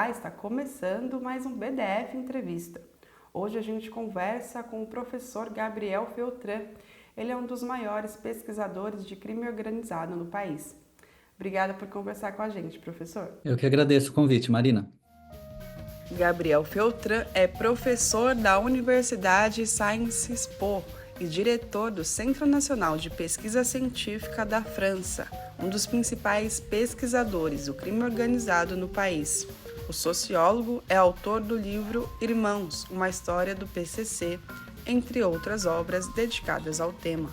Olá, está começando mais um BDF Entrevista. Hoje a gente conversa com o professor Gabriel Feltran. Ele é um dos maiores pesquisadores de crime organizado no país. Obrigada por conversar com a gente, professor. Eu que agradeço o convite, Marina. Gabriel Feltran é professor da Universidade Sciences Po e diretor do Centro Nacional de Pesquisa Científica da França, um dos principais pesquisadores do crime organizado no país. O sociólogo é autor do livro Irmãos, uma história do PCC, entre outras obras dedicadas ao tema.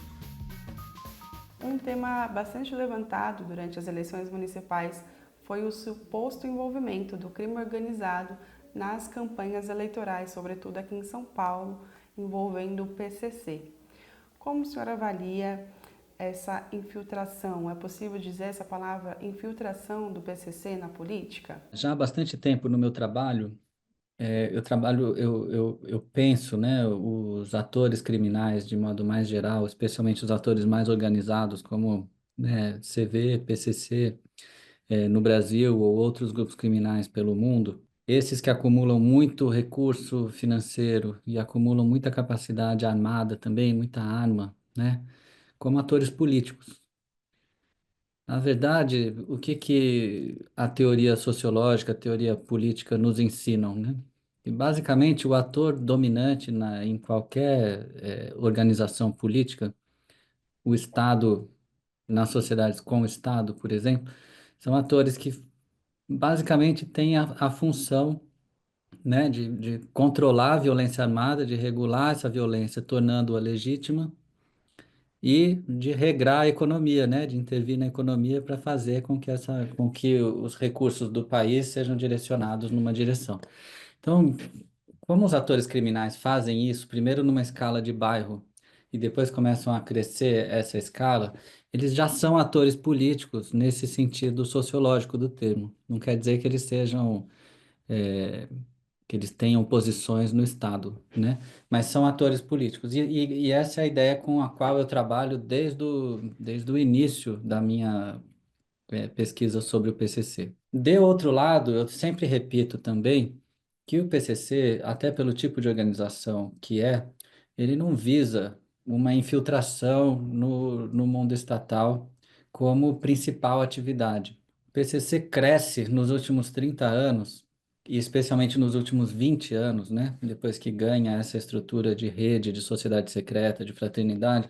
Um tema bastante levantado durante as eleições municipais foi o suposto envolvimento do crime organizado nas campanhas eleitorais, sobretudo aqui em São Paulo, envolvendo o PCC. Como o senhor avalia essa infiltração? É possível dizer essa palavra infiltração do PCC na política? Já há bastante tempo no meu trabalho, eu penso, né, os atores criminais de modo mais geral, especialmente os atores mais organizados, como, né, CV, PCC, no Brasil ou outros grupos criminais pelo mundo, esses que acumulam muito recurso financeiro e acumulam muita capacidade armada também, muita arma, né, como atores políticos. Na verdade, o que que a teoria sociológica, a teoria política nos ensinam, né? E basicamente, o ator dominante em qualquer organização política, o Estado, nas sociedades com o Estado, por exemplo, são atores que basicamente têm a função, né, de controlar a violência armada, de regular essa violência, tornando-a legítima e de regrar a economia, né, de intervir na economia para fazer com que os recursos do país sejam direcionados numa direção. Então, como os atores criminais fazem isso, primeiro numa escala de bairro e depois começam a crescer essa escala, eles já são atores políticos nesse sentido sociológico do termo. Não quer dizer que eles sejam é, que eles tenham posições no Estado, né? Mas são atores políticos. E essa é a ideia com a qual eu trabalho desde o início da minha pesquisa sobre o PCC. De outro lado, eu sempre repito também que o PCC, até pelo tipo de organização que ele não visa uma infiltração no mundo estatal como principal atividade. O PCC cresce nos últimos 30 anos, e especialmente nos últimos 20 anos, né? Depois que ganha essa estrutura de rede, de sociedade secreta, de fraternidade,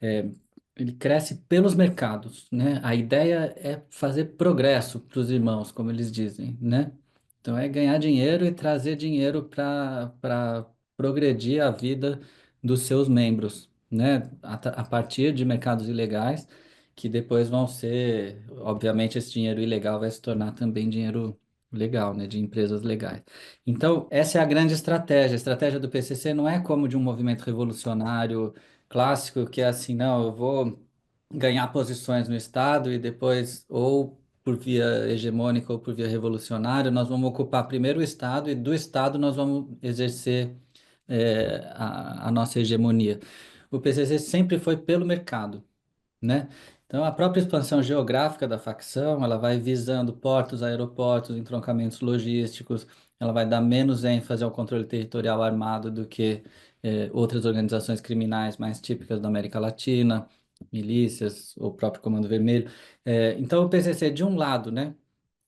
é, ele cresce pelos mercados, né? A ideia é fazer progresso para os irmãos, como eles dizem, né? Então é ganhar dinheiro e trazer dinheiro para progredir a vida dos seus membros, né? A partir de mercados ilegais, que depois vão ser, obviamente, esse dinheiro ilegal vai se tornar também dinheiro legal, né? De empresas legais. Então, essa é a grande estratégia. A estratégia do PCC não é como de um movimento revolucionário clássico, que é assim, não, eu vou ganhar posições no Estado e depois, ou por via hegemônica ou por via revolucionária, nós vamos ocupar primeiro o Estado e do Estado nós vamos exercer a nossa hegemonia. O PCC sempre foi pelo mercado, né? Então, a própria expansão geográfica da facção, ela vai visando portos, aeroportos, entroncamentos logísticos, ela vai dar menos ênfase ao controle territorial armado do que outras organizações criminais mais típicas da América Latina, milícias, ou próprio Comando Vermelho. Então, o PCC, de um lado, né?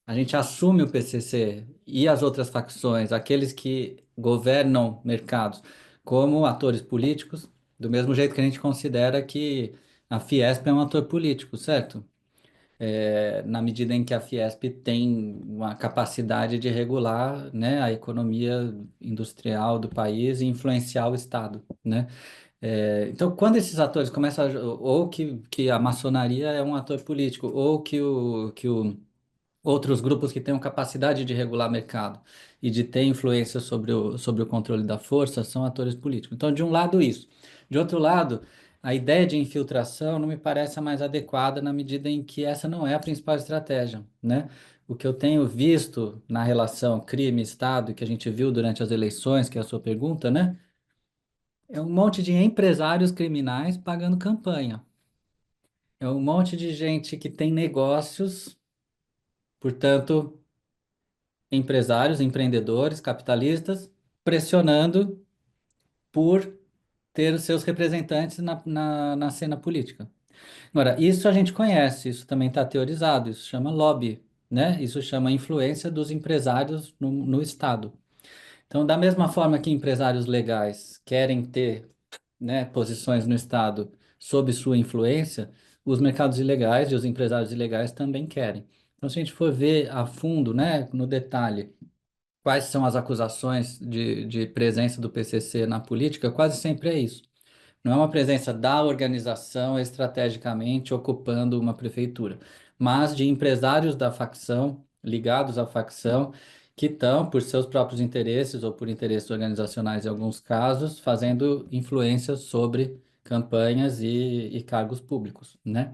A gente assume o PCC e as outras facções, aqueles que governam mercados, como atores políticos, do mesmo jeito que a gente considera que a Fiesp é um ator político, certo? Na medida em que a Fiesp tem uma capacidade de regular, né, a economia industrial do país e influenciar o Estado, né? Então, quando esses atores começam ou que a maçonaria é um ator político, ou que o outros grupos que tenham capacidade de regular mercado e de ter influência sobre o controle da força são atores políticos. Então, de um lado, isso. De outro lado, a ideia de infiltração não me parece a mais adequada na medida em que essa não é a principal estratégia, né? O que eu tenho visto na relação crime-Estado, que a gente viu durante as eleições, que é a sua pergunta, né? É um monte de empresários criminais pagando campanha. É um monte de gente que tem negócios, portanto, empresários, empreendedores, capitalistas, pressionando por ter os seus representantes na cena política. Agora, isso a gente conhece, isso também está teorizado, isso chama lobby, né? Isso chama influência dos empresários no Estado. Então, da mesma forma que empresários legais querem ter, né, posições no Estado sob sua influência, os mercados ilegais e os empresários ilegais também querem. Então, se a gente for ver a fundo, né, no detalhe, quais são as acusações de presença do PCC na política, quase sempre é isso. Não é uma presença da organização estrategicamente ocupando uma prefeitura, mas de empresários da facção, ligados à facção, que estão, por seus próprios interesses ou por interesses organizacionais em alguns casos, fazendo influência sobre campanhas e cargos públicos, né?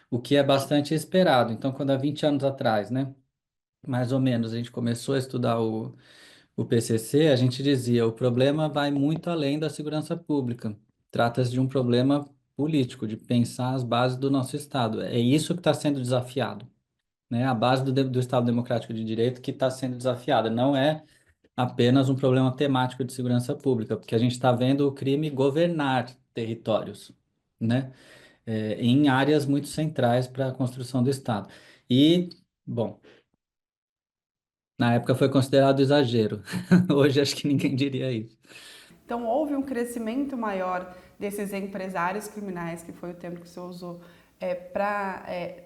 O que é bastante esperado. Então, quando há 20 anos atrás, né, mais ou menos, a gente começou a estudar o PCC, a gente dizia, o problema vai muito além da segurança pública. Trata-se de um problema político, de pensar as bases do nosso Estado. É isso que está sendo desafiado, né? A base do Estado Democrático de Direito que está sendo desafiada. Não é apenas um problema temático de segurança pública, porque a gente está vendo o crime governar territórios, né? Em áreas muito centrais para a construção do Estado. E, bom, na época foi considerado exagero. Hoje acho que ninguém diria isso. Então, houve um crescimento maior desses empresários criminais, que foi o termo que você usou,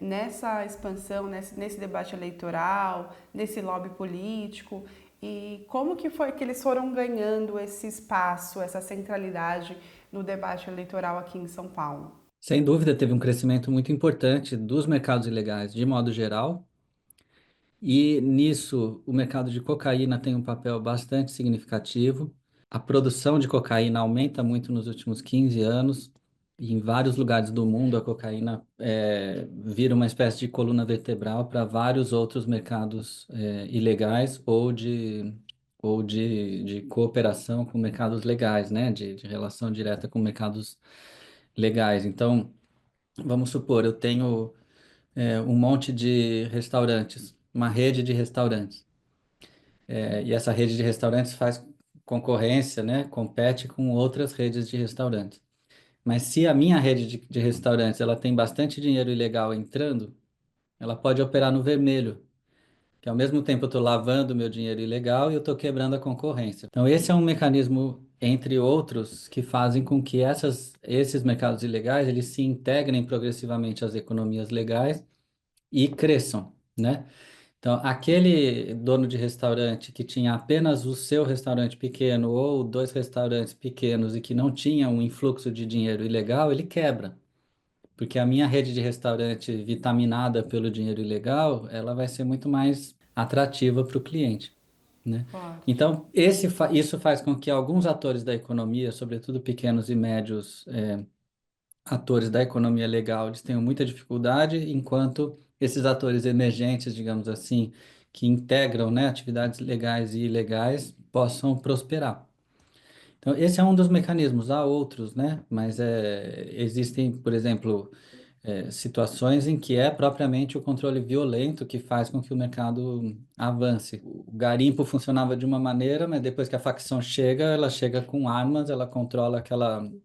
nessa expansão, nesse debate eleitoral, nesse lobby político. E como que foi que eles foram ganhando esse espaço, essa centralidade no debate eleitoral aqui em São Paulo? Sem dúvida, teve um crescimento muito importante dos mercados ilegais, de modo geral, e nisso o mercado de cocaína tem um papel bastante significativo. A produção de cocaína aumenta muito nos últimos 15 anos, e em vários lugares do mundo a cocaína vira uma espécie de coluna vertebral para vários outros mercados ilegais ou de cooperação com mercados legais, né? De relação direta com mercados legais. Então, vamos supor, eu tenho um monte de restaurantes, uma rede de restaurantes. E essa rede de restaurantes faz concorrência, né? Compete com outras redes de restaurantes. Mas se a minha rede de restaurantes ela tem bastante dinheiro ilegal entrando, ela pode operar no vermelho, que ao mesmo tempo eu estou lavando meu dinheiro ilegal e eu estou quebrando a concorrência. Então esse é um mecanismo, entre outros, que fazem com que esses mercados ilegais eles se integrem progressivamente às economias legais e cresçam, né? Então, aquele dono de restaurante que tinha apenas o seu restaurante pequeno ou dois restaurantes pequenos e que não tinha um influxo de dinheiro ilegal, ele quebra. Porque a minha rede de restaurante vitaminada pelo dinheiro ilegal, ela vai ser muito mais atrativa para o cliente, né? Claro. Então, isso faz com que alguns atores da economia, sobretudo pequenos e médios, atores da economia legal eles tenham muita dificuldade, enquanto esses atores emergentes, digamos assim, que integram, né, atividades legais e ilegais, possam prosperar. Então, esse é um dos mecanismos, há outros, né? Mas existem, por exemplo, situações em que é propriamente o controle violento que faz com que o mercado avance. O garimpo funcionava de uma maneira, mas depois que a facção chega, ela chega com armas, ela controla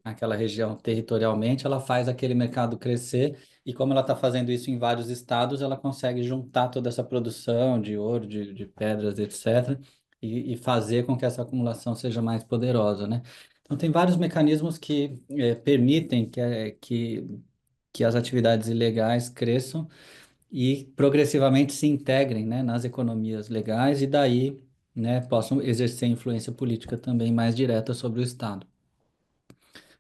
aquela região territorialmente, ela faz aquele mercado crescer, e como ela está fazendo isso em vários estados, ela consegue juntar toda essa produção de ouro, de pedras, etc., e fazer com que essa acumulação seja mais poderosa, né? Então, tem vários mecanismos que permitem que as atividades ilegais cresçam e progressivamente se integrem, né, nas economias legais e daí, né, possam exercer influência política também mais direta sobre o Estado.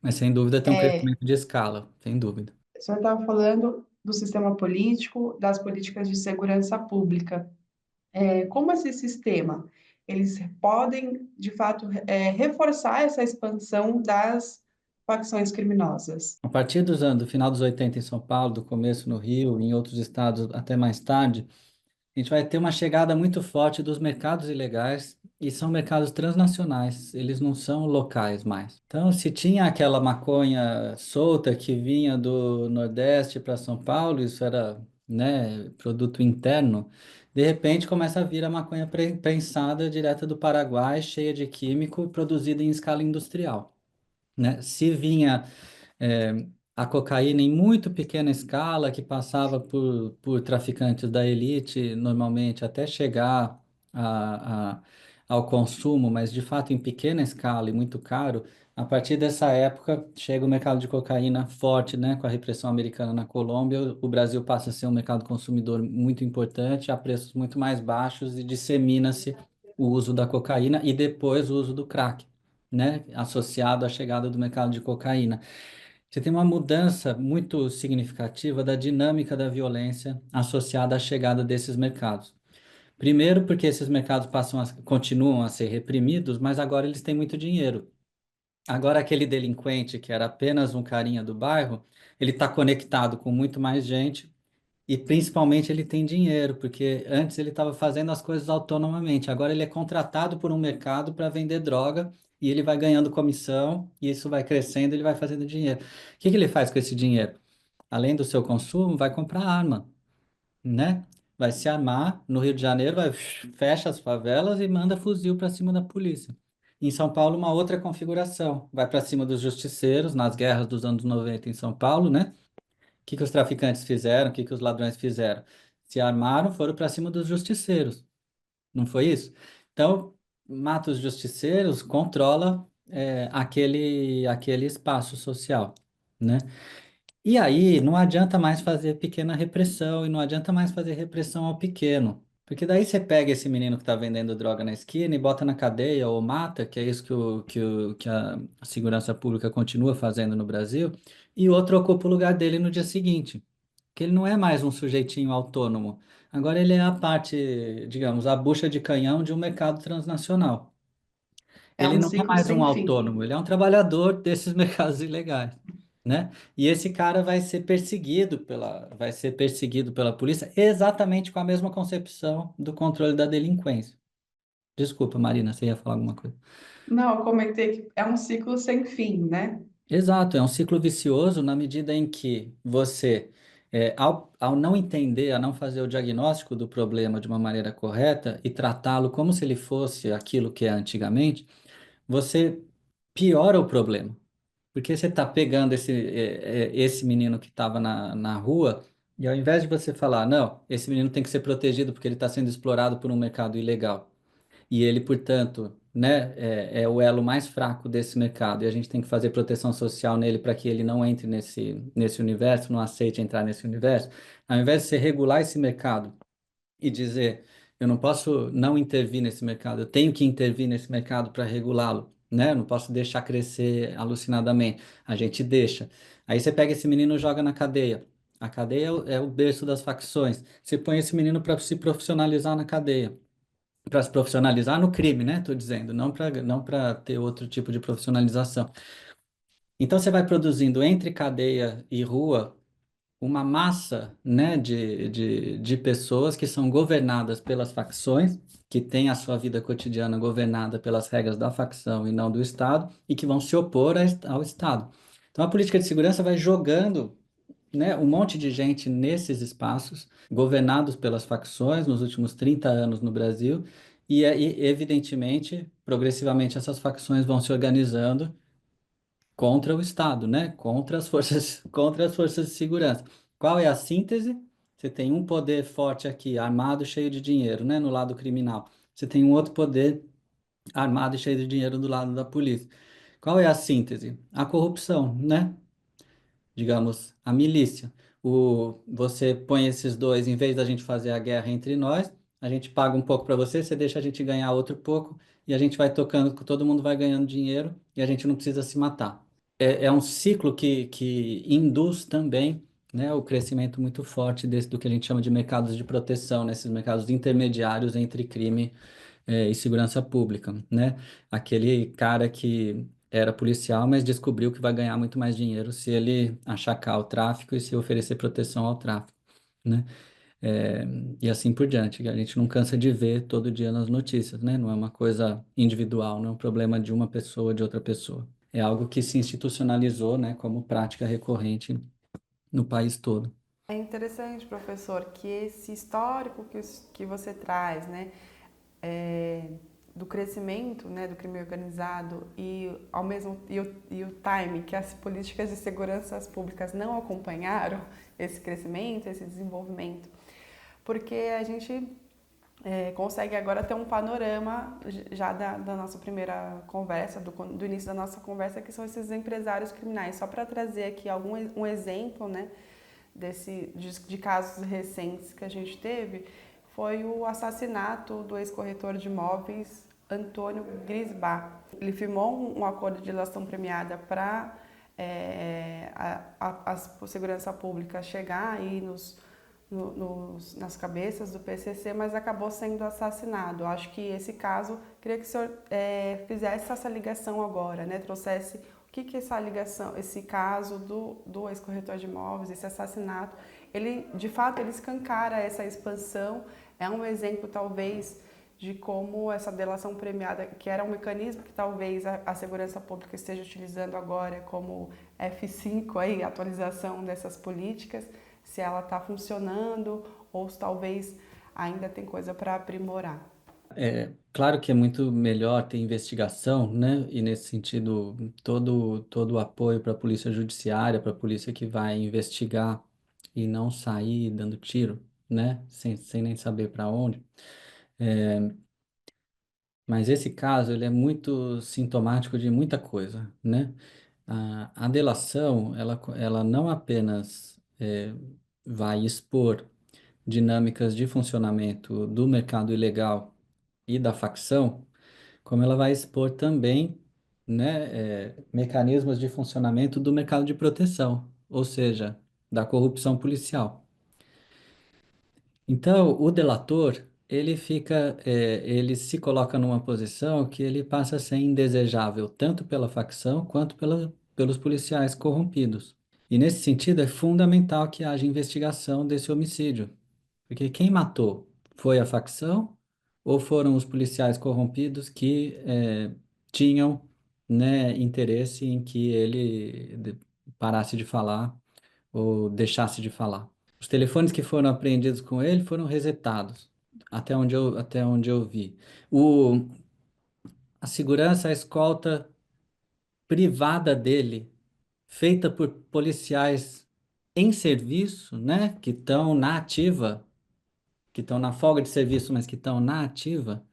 Mas sem dúvida tem um É, crescimento de escala, sem dúvida. o senhor estava falando do sistema político, das políticas de segurança pública. Como esse sistema, eles podem, de fato, reforçar essa expansão das facções criminosas? A partir do final dos 80 em São Paulo, do começo no Rio, em outros estados até mais tarde, a gente vai ter uma chegada muito forte dos mercados ilegais e são mercados transnacionais, eles não são locais mais. Então, se tinha aquela maconha solta que vinha do Nordeste para São Paulo, isso era, né, produto interno. De repente começa a vir a maconha prensada direta do Paraguai, cheia de químico, produzida em escala industrial, né? Se vinha é, a cocaína em muito pequena escala, que passava por traficantes da elite, normalmente, até chegar a, ao consumo, mas de fato em pequena escala e muito caro. A partir dessa época, chega o mercado de cocaína forte, né, com a repressão americana na Colômbia. O Brasil passa a ser um mercado consumidor muito importante, a preços muito mais baixos, e dissemina-se o uso da cocaína e depois o uso do crack, né, associado à chegada do mercado de cocaína. Você tem uma mudança muito significativa da dinâmica da violência associada à chegada desses mercados. Primeiro, porque esses mercados continuam a ser reprimidos, mas agora eles têm muito dinheiro. Agora, aquele delinquente que era apenas um carinha do bairro, ele está conectado com muito mais gente e principalmente ele tem dinheiro, porque antes ele estava fazendo as coisas autonomamente. Agora ele é contratado por um mercado para vender droga e ele vai ganhando comissão e isso vai crescendo, ele vai fazendo dinheiro. O que que ele faz com esse dinheiro? Além do seu consumo, vai comprar arma, né? Vai se armar no Rio de Janeiro, vai fecha as favelas e manda fuzil para cima da polícia. Em São Paulo, uma outra configuração. Vai para cima dos justiceiros nas guerras dos anos 90 em São Paulo, né? Que os traficantes fizeram? O que que os ladrões fizeram? Se armaram, foram para cima dos justiceiros. Não foi isso? Então, mata os justiceiros, controla aquele espaço social, né? E aí, não adianta mais fazer pequena repressão e não adianta mais fazer repressão ao pequeno. Porque daí você pega esse menino que está vendendo droga na esquina e bota na cadeia ou mata, que é isso que a segurança pública continua fazendo no Brasil, e outro ocupa o lugar dele no dia seguinte. Que ele não é mais um sujeitinho autônomo. Agora ele é a parte, digamos, a bucha de canhão de um mercado transnacional. É Ele um não é ciclo mais um sem fim. autônomo, ele é um trabalhador desses mercados ilegais, né? E esse cara vai ser perseguido pela polícia exatamente com a mesma concepção do controle da delinquência. Desculpa, Marina, você ia falar alguma coisa? Não, eu comentei que é um ciclo sem fim, né? Exato, é um ciclo vicioso na medida em que você, ao não entender, a não fazer o diagnóstico do problema de uma maneira correta e tratá-lo como se ele fosse aquilo que é antigamente, você piora o problema. Porque você está pegando esse menino que estava na rua, e ao invés de você falar, não, esse menino tem que ser protegido porque ele está sendo explorado por um mercado ilegal, e ele, portanto, né, é o elo mais fraco desse mercado, e a gente tem que fazer proteção social nele para que ele não entre nesse universo, não aceite entrar nesse universo, ao invés de você regular esse mercado e dizer, eu não posso não intervir nesse mercado, eu tenho que intervir nesse mercado para regulá-lo, né? Eu não posso deixar crescer alucinadamente. A gente deixa. Aí você pega esse menino e joga na cadeia. A cadeia é o berço das facções. Você põe esse menino para se profissionalizar na cadeia. Para se profissionalizar no crime, né? Estou dizendo, não para ter outro tipo de profissionalização. Então você vai produzindo entre cadeia e rua uma massa, né, de pessoas que são governadas pelas facções, que têm a sua vida cotidiana governada pelas regras da facção e não do Estado, e que vão se opor ao Estado. Então, a política de segurança vai jogando, né, um monte de gente nesses espaços, governados pelas facções nos últimos 30 anos no Brasil, e aí, evidentemente, progressivamente, essas facções vão se organizando contra o Estado, né? Contra as forças, contra as forças de segurança. Qual é a síntese? Você tem um poder forte aqui, armado, cheio de dinheiro, né? No lado criminal. Você tem um outro poder armado e cheio de dinheiro do lado da polícia. Qual é a síntese? A corrupção, né? Digamos, a milícia. Você põe esses dois, em vez da gente fazer a guerra entre nós, a gente paga um pouco para você, você deixa a gente ganhar outro pouco, e a gente vai tocando, todo mundo vai ganhando dinheiro e a gente não precisa se matar. É um ciclo que induz também, né, o crescimento muito forte do que a gente chama de mercados de proteção, né, esses mercados intermediários entre crime, e segurança pública, né? Aquele cara que era policial, mas descobriu que vai ganhar muito mais dinheiro se ele achacar o tráfico e se oferecer proteção ao tráfico, né? É, e assim por diante, que a gente não cansa de ver todo dia nas notícias, né? Não é uma coisa individual, não é um problema de uma pessoa, de outra pessoa. É algo que se institucionalizou, né, como prática recorrente no país todo. É interessante, professor, que esse histórico que você traz, né, é, do crescimento, né, do crime organizado e o time que as políticas de segurança públicas não acompanharam esse crescimento, esse desenvolvimento, porque a gente consegue agora ter um panorama já da nossa primeira conversa, do início da nossa conversa, que são esses empresários criminais. Só para trazer aqui um exemplo, né, de casos recentes que a gente teve, foi o assassinato do ex-corretor de imóveis Antônio Grisbach. Ele firmou um acordo de delação premiada para a segurança pública chegar aí nas cabeças do PCC, mas acabou sendo assassinado. Acho que esse caso, queria que o senhor fizesse essa ligação agora, né? Trouxesse o que essa ligação, esse caso do ex-corretor de imóveis, esse assassinato, ele, de fato, ele escancara essa expansão, é um exemplo, talvez, de como essa delação premiada, que era um mecanismo que talvez a segurança pública esteja utilizando agora como F5, aí, atualização dessas políticas, se ela está funcionando ou se talvez ainda tem coisa para aprimorar. É claro que é muito melhor ter investigação, né? E nesse sentido, todo o apoio para a polícia judiciária, para a polícia que vai investigar e não sair dando tiro, né? Sem nem saber para onde. Mas esse caso, ele é muito sintomático de muita coisa, né? A delação, ela não apenas vai expor dinâmicas de funcionamento do mercado ilegal e da facção, como ela vai expor também, né, mecanismos de funcionamento do mercado de proteção, ou seja, da corrupção policial. Então, o delator, ele se coloca numa posição que ele passa a ser indesejável, tanto pela facção quanto pelos policiais corrompidos. E nesse sentido, é fundamental que haja investigação desse homicídio, porque quem matou foi a facção ou foram os policiais corrompidos que tinham, né, interesse em que parasse de falar ou deixasse de falar. Os telefones que foram apreendidos com ele foram resetados, até onde eu vi. O, a segurança, a escolta privada dele, feita por policiais em serviço, né, que estão na ativa, que estão na folga de serviço, mas que estão na ativa,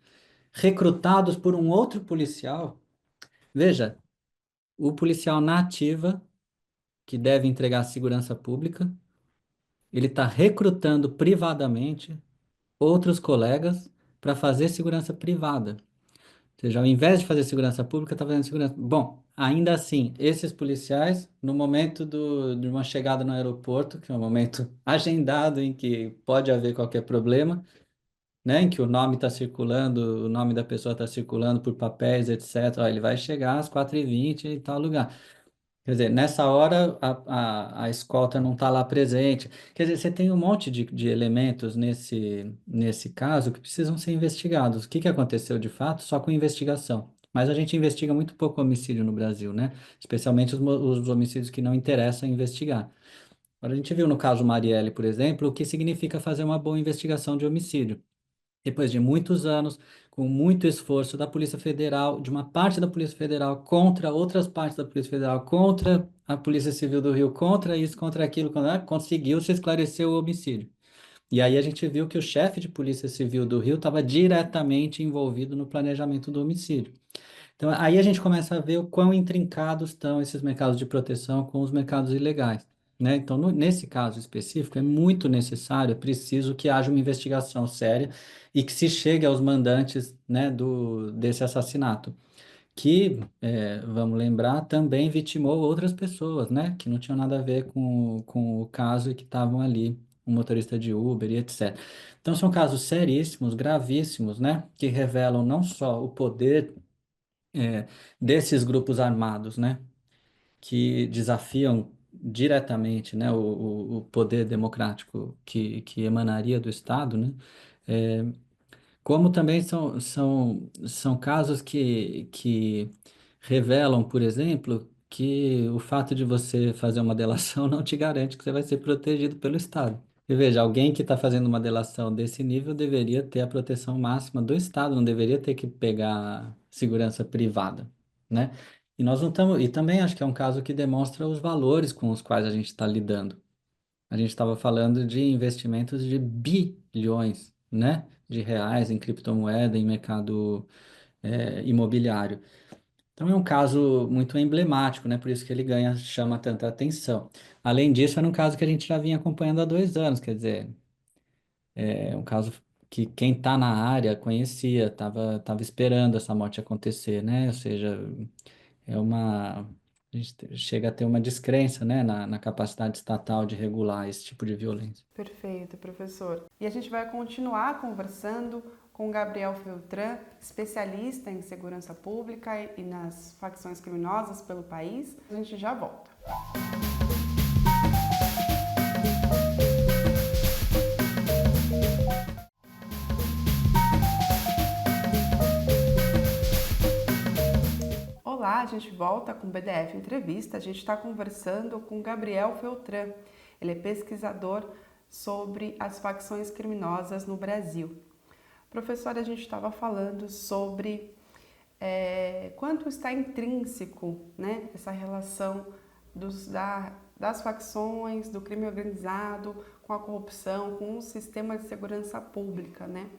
recrutados por um outro policial. Veja, o policial na ativa, que deve entregar segurança pública, ele está recrutando privadamente outros colegas para fazer segurança privada. Ou seja, ao invés de fazer segurança pública, está fazendo segurança. Bom, ainda assim, esses policiais, no momento de uma chegada no aeroporto, que é um momento agendado em que pode haver qualquer problema, né, em que o nome está circulando, o nome da pessoa está circulando por papéis, etc. Ó, ele vai chegar às 4h20 em tal lugar. Quer dizer, nessa hora a escolta não está lá presente. Quer dizer, você tem um monte de elementos nesse caso que precisam ser investigados. O que que aconteceu de fato? Só com investigação. Mas a gente investiga muito pouco homicídio no Brasil, né? Especialmente os homicídios que não interessam investigar. Agora, a gente viu no caso Marielle, por exemplo, o que significa fazer uma boa investigação de homicídio depois de muitos anos, com muito esforço da Polícia Federal, de uma parte da Polícia Federal contra outras partes da Polícia Federal, contra a Polícia Civil do Rio, contra isso, contra aquilo, conseguiu se esclarecer o homicídio. E aí a gente viu que o chefe de Polícia Civil do Rio estava diretamente envolvido no planejamento do homicídio. Então, aí a gente começa a ver o quão intrincados estão esses mercados de proteção com os mercados ilegais, né? Então, nesse caso específico, é muito necessário, é preciso que haja uma investigação séria e que se chegue aos mandantes, né, desse assassinato, que, vamos lembrar, também vitimou outras pessoas, né, que não tinham nada a ver com o caso e que estavam ali, um motorista de Uber e etc. Então, são casos seríssimos, gravíssimos, né, que revelam não só o poder desses grupos armados, né, que desafiam diretamente, né, o poder democrático que emanaria do Estado, né, é, como também são casos que revelam, por exemplo, que o fato de você fazer uma delação não te garante que você vai ser protegido pelo Estado. E veja, alguém que está fazendo uma delação desse nível deveria ter a proteção máxima do Estado, não deveria ter que pegar segurança privada, né? E nós não estamos, e também acho que é um caso que demonstra os valores com os quais a gente está lidando. A gente estava falando de investimentos de bilhões, né, de reais em criptomoeda, em mercado, imobiliário. Então é um caso muito emblemático, né? Por isso que ele ganha, chama tanta atenção. Além disso, era um caso que a gente já vinha acompanhando há 2 anos, quer dizer, é um caso que quem está na área conhecia, tava esperando essa morte acontecer, né? Ou seja, é uma. A gente chega a ter uma descrença, né, na capacidade estatal de regular esse tipo de violência. Perfeito, professor. E a gente vai continuar conversando com Gabriel Feltran, especialista em segurança pública e nas facções criminosas pelo país. A gente já volta. Olá, a gente volta com o BDF Entrevista. A gente está conversando com Gabriel Feltran. Ele é pesquisador sobre as facções criminosas no Brasil. Professor, a gente estava falando sobre quanto está intrínseco, né, essa relação das facções, do crime organizado, com a corrupção, com o sistema de segurança pública, né?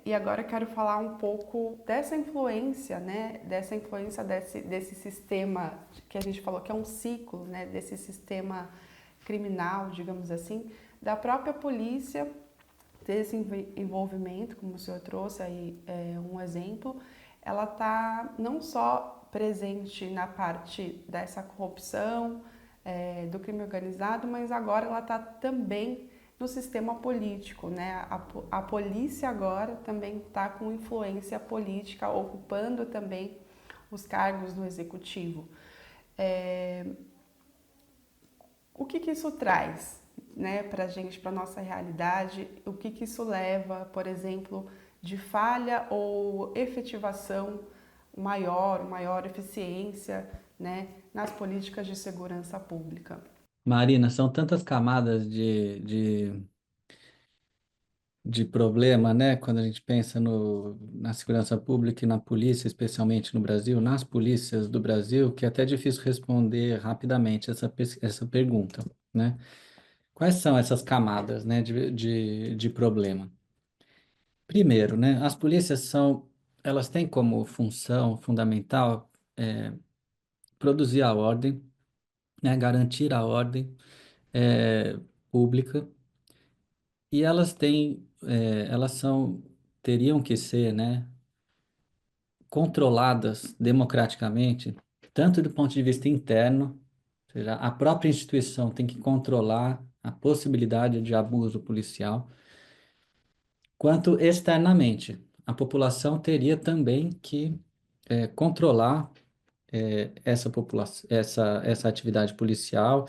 E agora eu quero falar um pouco dessa influência, né? Dessa influência desse sistema que a gente falou que é um ciclo, né? Desse sistema criminal, digamos assim, da própria polícia, desse envolvimento, como o senhor trouxe aí um exemplo, ela está não só presente na parte dessa corrupção, do crime organizado, mas agora ela está também no sistema político, né? A polícia agora também está com influência política, ocupando também os cargos no executivo. O que isso traz, né, para a gente, para a nossa realidade? O que isso leva, por exemplo, de falha ou efetivação maior eficiência, né, nas políticas de segurança pública? Marina, são tantas camadas de problema, né? Quando a gente pensa na segurança pública e na polícia, especialmente no Brasil, nas polícias do Brasil, que é até difícil responder rapidamente essa pergunta, né? Quais são essas camadas, né, de problema? Primeiro, né, as polícias elas têm como função fundamental produzir a ordem, né, garantir a ordem pública. E teriam que ser, né, controladas democraticamente, tanto do ponto de vista interno, ou seja, a própria instituição tem que controlar a possibilidade de abuso policial, quanto externamente. A população teria também que controlar essa atividade policial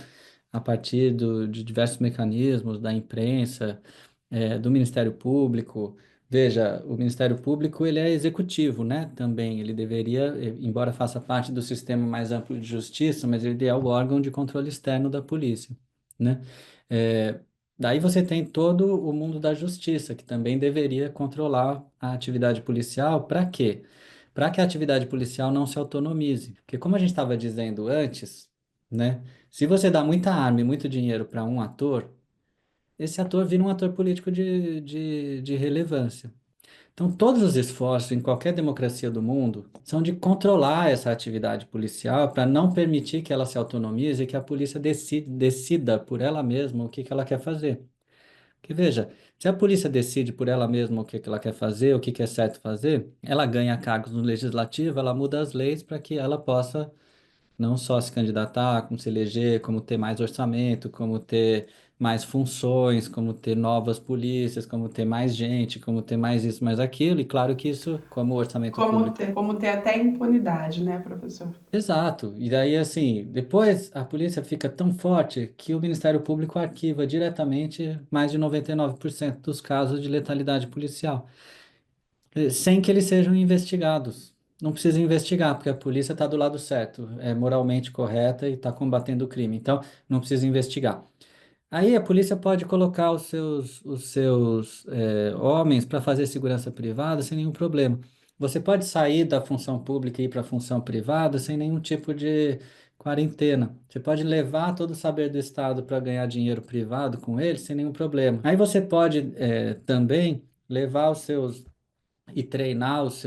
a partir de diversos mecanismos da imprensa, do Ministério Público. Veja, o Ministério Público ele é executivo, né? Também ele deveria, embora faça parte do sistema mais amplo de justiça, mas ele é o órgão de controle externo da polícia, né? É, Daí você tem todo o mundo da justiça, que também deveria controlar a atividade policial. Para quê? Para que a atividade policial não se autonomize. Porque, como a gente estava dizendo antes, né? Se você dá muita arma e muito dinheiro para um ator, esse ator vira um ator político de relevância. Então, todos os esforços em qualquer democracia do mundo são de controlar essa atividade policial para não permitir que ela se autonomize e que a polícia decida por ela mesma o que ela quer fazer. Porque veja, se a polícia decide por ela mesma o que ela quer fazer, o que é certo fazer, ela ganha cargos no legislativo, ela muda as leis para que ela possa não só se candidatar, como se eleger, como ter mais orçamento, como ter mais funções, como ter novas polícias, como ter mais gente, como ter mais isso, mais aquilo. E claro que isso, como o orçamento público. Como ter até impunidade, né, professor? Exato. E daí, assim, depois a polícia fica tão forte que o Ministério Público arquiva diretamente mais de 99% dos casos de letalidade policial, sem que eles sejam investigados. não precisa investigar, porque a polícia está do lado certo, é moralmente correta e está combatendo o crime. Então, não precisa investigar. Aí a polícia pode colocar os seus homens para fazer segurança privada sem nenhum problema. Você pode sair da função pública e ir para a função privada sem nenhum tipo de quarentena. Você pode levar todo o saber do Estado para ganhar dinheiro privado com ele sem nenhum problema. Aí você pode também levar os seus e treinar os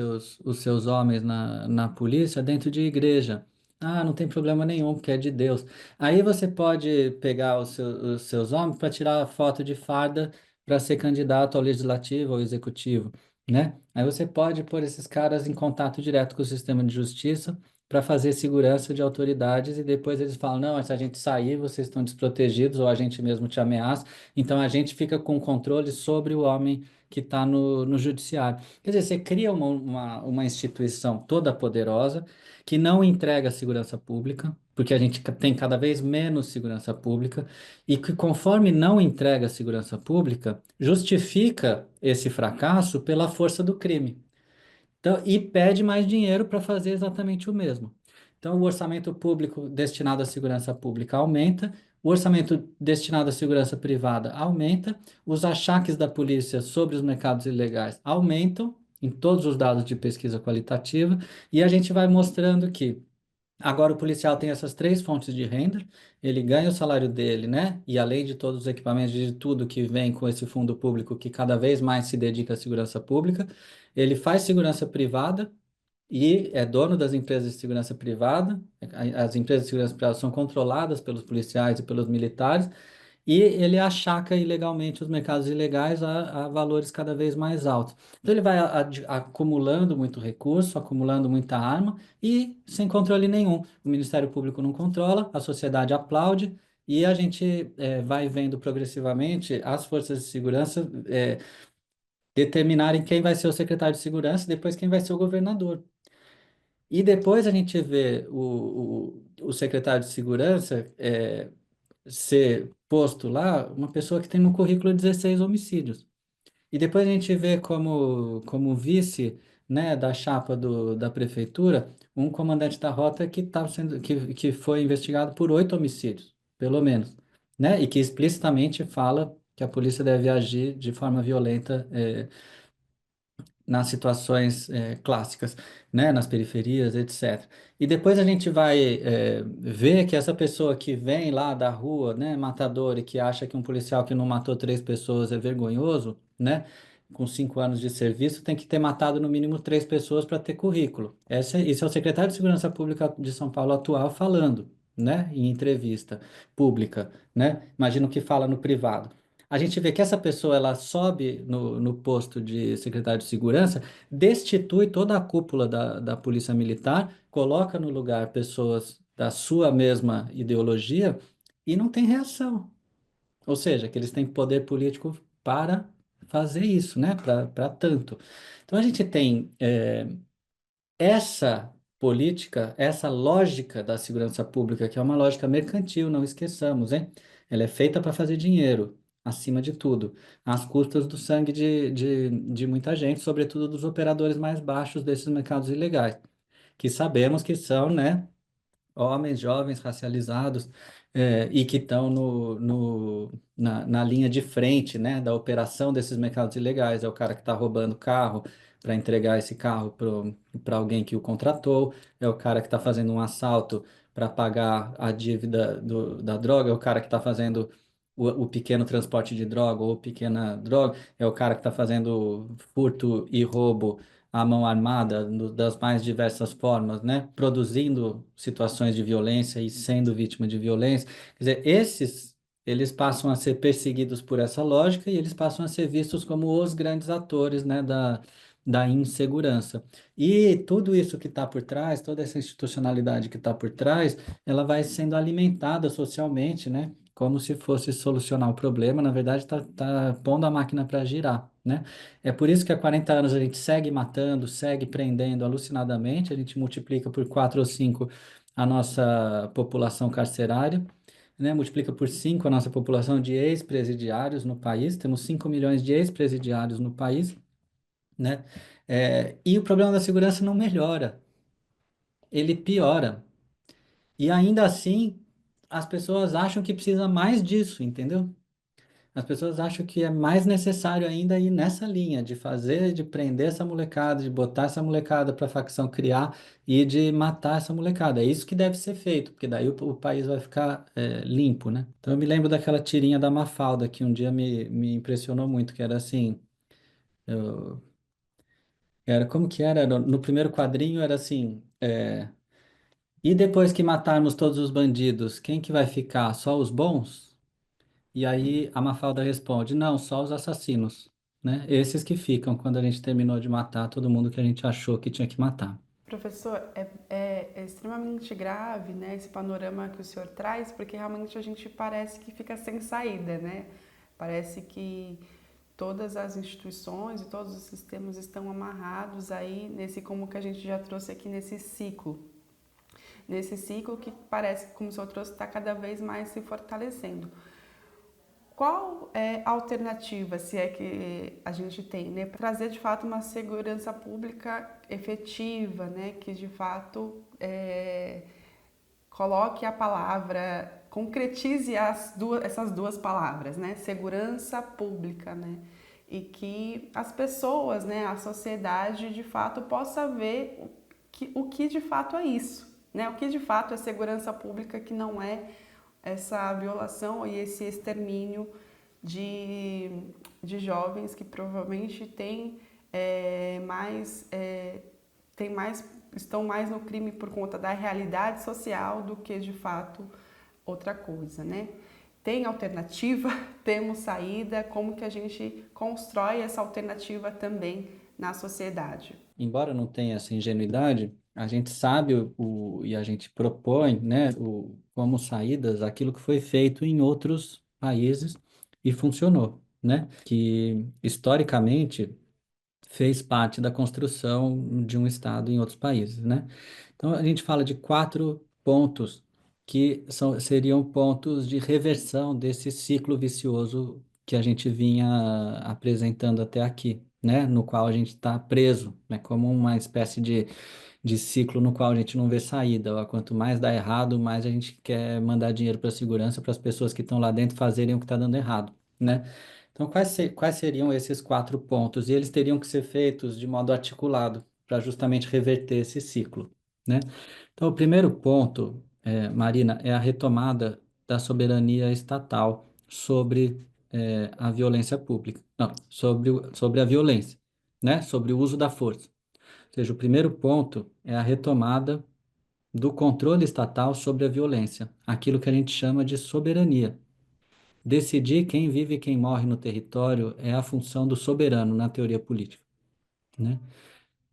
seus homens na polícia dentro de igreja. Ah, não tem problema nenhum, porque é de Deus. Aí você pode pegar os seus homens para tirar foto de farda para ser candidato ao legislativo ou executivo, né? Aí você pode pôr esses caras em contato direto com o sistema de justiça para fazer segurança de autoridades e depois eles falam, não, se a gente sair, vocês estão desprotegidos ou a gente mesmo te ameaça. Então a gente fica com controle sobre o homem que está no judiciário. Quer dizer, você cria uma instituição toda poderosa que não entrega segurança pública, porque a gente tem cada vez menos segurança pública, e que, conforme não entrega segurança pública, justifica esse fracasso pela força do crime. Então, e pede mais dinheiro para fazer exatamente o mesmo. Então, o orçamento público destinado à segurança pública aumenta, o orçamento destinado à segurança privada aumenta, os achaques da polícia sobre os mercados ilegais aumentam em todos os dados de pesquisa qualitativa, e a gente vai mostrando que agora o policial tem essas três fontes de renda, ele ganha o salário dele, né? E além de todos os equipamentos, de tudo que vem com esse fundo público que cada vez mais se dedica à segurança pública, ele faz segurança privada e é dono das empresas de segurança privada. As empresas de segurança privada são controladas pelos policiais e pelos militares, e ele achaca ilegalmente os mercados ilegais a valores cada vez mais altos. Então ele vai acumulando muito recurso, acumulando muita arma e sem controle nenhum. O Ministério Público não controla, a sociedade aplaude e a gente vai vendo progressivamente as forças de segurança determinarem quem vai ser o secretário de segurança e depois quem vai ser o governador. E depois a gente vê o secretário de segurança ser posto lá uma pessoa que tem no currículo 16 homicídios. E depois a gente vê como vice, né, da chapa da prefeitura, um comandante da rota que foi investigado por 8 homicídios, pelo menos, né, e que explicitamente fala que a polícia deve agir de forma violenta, nas situações clássicas, né, nas periferias, etc. E depois a gente vai ver que essa pessoa que vem lá da rua, né, matador, e que acha que um policial que não matou 3 pessoas é vergonhoso, né, com 5 anos de serviço, tem que ter matado no mínimo 3 pessoas para ter currículo. Esse é o secretário de Segurança Pública de São Paulo atual falando, né, em entrevista pública, né? Imagino que fala no privado. A gente vê que essa pessoa ela sobe no posto de secretário de segurança, destitui toda a cúpula da Polícia Militar, coloca no lugar pessoas da sua mesma ideologia e não tem reação. Ou seja, que eles têm poder político para fazer isso, né? Para tanto. Então a gente tem essa política, essa lógica da segurança pública, que é uma lógica mercantil, não esqueçamos, hein? Ela é feita para fazer dinheiro, acima de tudo, às custas do sangue de muita gente, sobretudo dos operadores mais baixos desses mercados ilegais, que sabemos que são, né? Homens jovens racializados e que estão na linha de frente, né, da operação desses mercados ilegais. É o cara que está roubando carro para entregar esse carro para alguém que o contratou, é o cara que está fazendo um assalto para pagar a dívida da droga, é o cara que está fazendo o pequeno transporte de droga ou pequena droga, é o cara que está fazendo furto e roubo à mão armada das mais diversas formas, né? Produzindo situações de violência e sendo vítima de violência. Quer dizer, eles passam a ser perseguidos por essa lógica e eles passam a ser vistos como os grandes atores, né, da insegurança. E tudo isso que está por trás, toda essa institucionalidade que está por trás, ela vai sendo alimentada socialmente, né? Como se fosse solucionar o problema, na verdade, está pondo a máquina para girar, né? É por isso que há 40 anos a gente segue matando, segue prendendo alucinadamente, a gente multiplica por 4 ou 5 a nossa população carcerária, né? Multiplica por 5 a nossa população de ex-presidiários no país, temos 5 milhões de ex-presidiários no país, né? E o problema da segurança não melhora. ele piora. E ainda assim, as pessoas acham que precisa mais disso, entendeu? As pessoas acham que é mais necessário ainda ir nessa linha de fazer, de prender essa molecada, de botar essa molecada para a facção criar e de matar essa molecada. É isso que deve ser feito, porque daí o país vai ficar limpo, né? Então eu me lembro daquela tirinha da Mafalda que um dia me impressionou muito, que era assim, eu- era como que era? No primeiro quadrinho era assim, e depois que matarmos todos os bandidos, quem que vai ficar? Só os bons? E aí a Mafalda responde: não, só os assassinos, né? Esses que ficam quando a gente terminou de matar todo mundo que a gente achou que tinha que matar. Professor, é extremamente grave, né, esse panorama que o senhor traz, porque realmente a gente parece que fica sem saída, né? Parece que todas as instituições e todos os sistemas estão amarrados aí nesse, como que a gente já trouxe aqui, nesse ciclo que parece, como o senhor trouxe, está cada vez mais se fortalecendo. Qual é a alternativa, se é que a gente tem, né, para trazer de fato uma segurança pública efetiva, né, que de fato coloque a palavra, concretize essas duas palavras, né, segurança pública, né, e que as pessoas, né, a sociedade de fato possa ver o que de fato é isso, né, o que de fato é segurança pública, que não é essa violação e esse extermínio de, de jovens que provavelmente têm mais, estão mais no crime por conta da realidade social do que de fato outra coisa, né? Tem alternativa, temos saída, como que a gente constrói essa alternativa também na sociedade? Embora não tenha essa ingenuidade, a gente sabe e a gente propõe, né, como saídas aquilo que foi feito em outros países e funcionou, né? Que historicamente fez parte da construção de um Estado em outros países, né? Então, a gente fala de quatro pontos que seriam pontos de reversão desse ciclo vicioso que a gente vinha apresentando até aqui, né? No qual a gente está preso, né? Como uma espécie de ciclo no qual a gente não vê saída. Ó, quanto mais dá errado, mais a gente quer mandar dinheiro para a segurança, para as pessoas que estão lá dentro fazerem o que está dando errado, né? Então, quais seriam esses quatro pontos? E eles teriam que ser feitos de modo articulado para justamente reverter esse ciclo, né? Então, o primeiro ponto, Marina, é a retomada da soberania estatal sobre a violência pública. Não, sobre a violência, né? Sobre o uso da força. Ou seja, o primeiro ponto é a retomada do controle estatal sobre a violência, aquilo que a gente chama de soberania. Decidir quem vive e quem morre no território é a função do soberano na teoria política, né?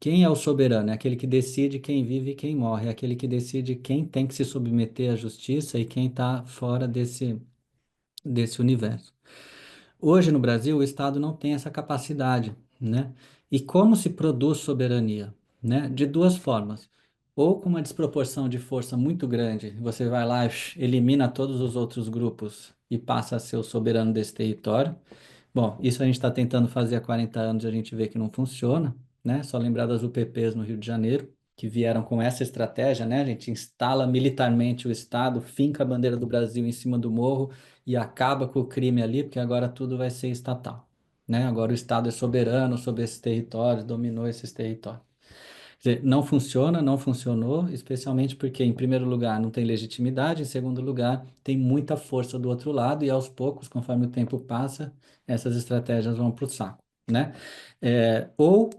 Quem é o soberano? É aquele que decide quem vive e quem morre, é aquele que decide quem tem que se submeter à justiça e quem está fora desse universo. Hoje no Brasil, o Estado não tem essa capacidade, né? E como se produz soberania, né? De duas formas. Ou com uma desproporção de força muito grande, você vai lá, elimina todos os outros grupos e passa a ser o soberano desse território. Bom, isso a gente está tentando fazer há 40 anos e a gente vê que não funciona, né? Só lembrar das UPPs no Rio de Janeiro, que vieram com essa estratégia, né? A gente instala militarmente o Estado, finca a bandeira do Brasil em cima do morro e acaba com o crime ali, porque agora tudo vai ser estatal, né? Agora o Estado é soberano sobre esses territórios, dominou esses territórios. Quer dizer, não funciona, não funcionou, especialmente porque, em primeiro lugar, não tem legitimidade, em segundo lugar, tem muita força do outro lado, e aos poucos, conforme o tempo passa, essas estratégias vão para o saco, né? Ou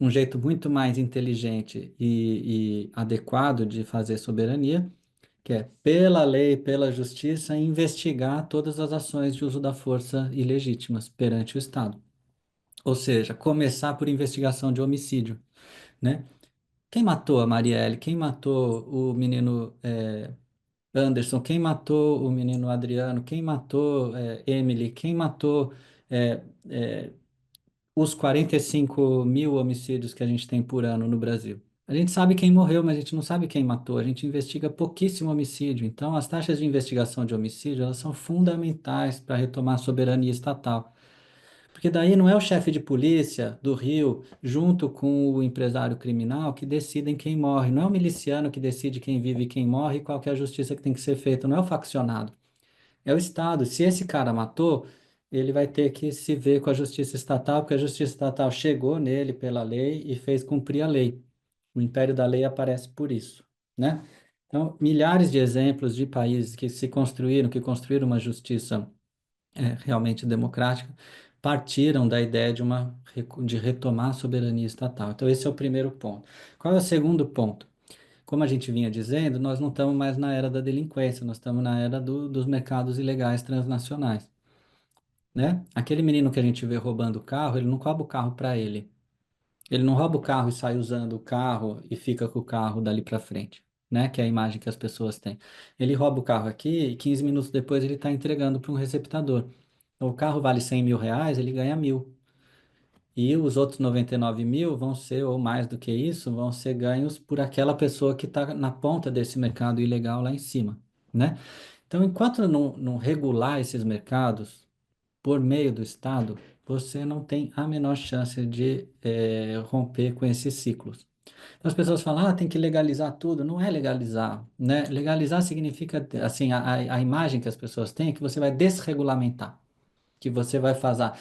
um jeito muito mais inteligente e adequado de fazer soberania, que é, pela lei, pela justiça, investigar todas as ações de uso da força ilegítimas perante o Estado. Ou seja, começar por investigação de homicídio, né? Quem matou a Marielle? Quem matou o menino Anderson? Quem matou o menino Adriano? Quem matou Emily? Quem matou é, é, os 45 mil homicídios que a gente tem por ano no Brasil? A gente sabe quem morreu, mas a gente não sabe quem matou. A gente investiga pouquíssimo homicídio. Então, as taxas de investigação de homicídio, elas são fundamentais para retomar a soberania estatal. Porque daí não é o chefe de polícia do Rio, junto com o empresário criminal, que decidem quem morre. Não é o miliciano que decide quem vive e quem morre e qual que é a justiça que tem que ser feita. Não é o faccionado. É o Estado. Se esse cara matou, ele vai ter que se ver com a justiça estatal, porque a justiça estatal chegou nele pela lei e fez cumprir a lei. O império da lei aparece por isso, né? Então, milhares de exemplos de países que se construíram, que construíram uma justiça realmente democrática, partiram da ideia de retomar a soberania estatal. Então, esse é o primeiro ponto. Qual é o segundo ponto? Como a gente vinha dizendo, nós não estamos mais na era da delinquência, nós estamos na era dos mercados ilegais transnacionais, né? Aquele menino que a gente vê roubando o carro, ele não rouba o carro para ele. Ele não rouba o carro e sai usando o carro e fica com o carro dali para frente, né? Que é a imagem que as pessoas têm. Ele rouba o carro aqui e 15 minutos depois ele está entregando para um receptador. Então, o carro vale 100 mil reais, ele ganha 1.000. E os outros 99 mil vão ser, ou mais do que isso, vão ser ganhos por aquela pessoa que está na ponta desse mercado ilegal lá em cima, né? Então, enquanto não regular esses mercados por meio do Estado, você não tem a menor chance de romper com esses ciclos. Então, as pessoas falam, tem que legalizar tudo. Não é legalizar, né? Legalizar significa, assim, a imagem que as pessoas têm é que você vai desregulamentar, que você vai fazer.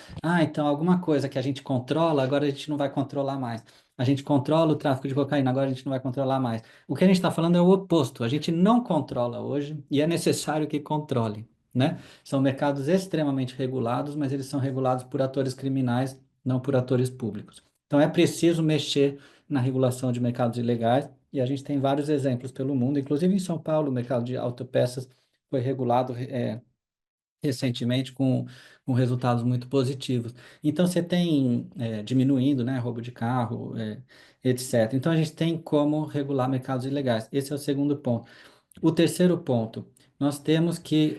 Então alguma coisa que a gente controla, agora a gente não vai controlar mais. A gente controla o tráfico de cocaína, agora a gente não vai controlar mais. O que a gente está falando é o oposto. A gente não controla hoje e é necessário que controle, né? São mercados extremamente regulados, mas eles são regulados por atores criminais, não por atores públicos. Então é preciso mexer na regulação de mercados ilegais e a gente tem vários exemplos pelo mundo, inclusive em São Paulo, o mercado de autopeças foi regulado recentemente com resultados muito positivos. Então, você tem diminuindo, né, roubo de carro, etc. Então, a gente tem como regular mercados ilegais. Esse é o segundo ponto. O terceiro ponto, nós temos que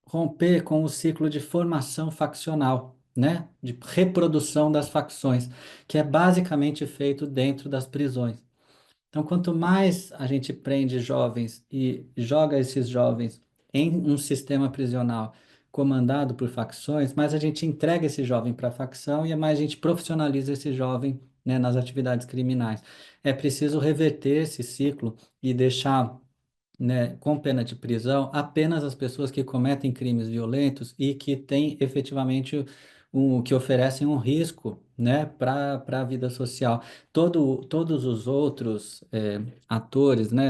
romper com o ciclo de formação faccional, né, de reprodução das facções, que é basicamente feito dentro das prisões. Então, quanto mais a gente prende jovens e joga esses jovens em um sistema prisional comandado por facções, mais a gente entrega esse jovem para a facção e mais a gente profissionaliza esse jovem, né, nas atividades criminais. É preciso reverter esse ciclo e deixar, né, com pena de prisão apenas as pessoas que cometem crimes violentos e que têm efetivamente que oferecem um risco, né, para a vida social. Todos os outros atores, né,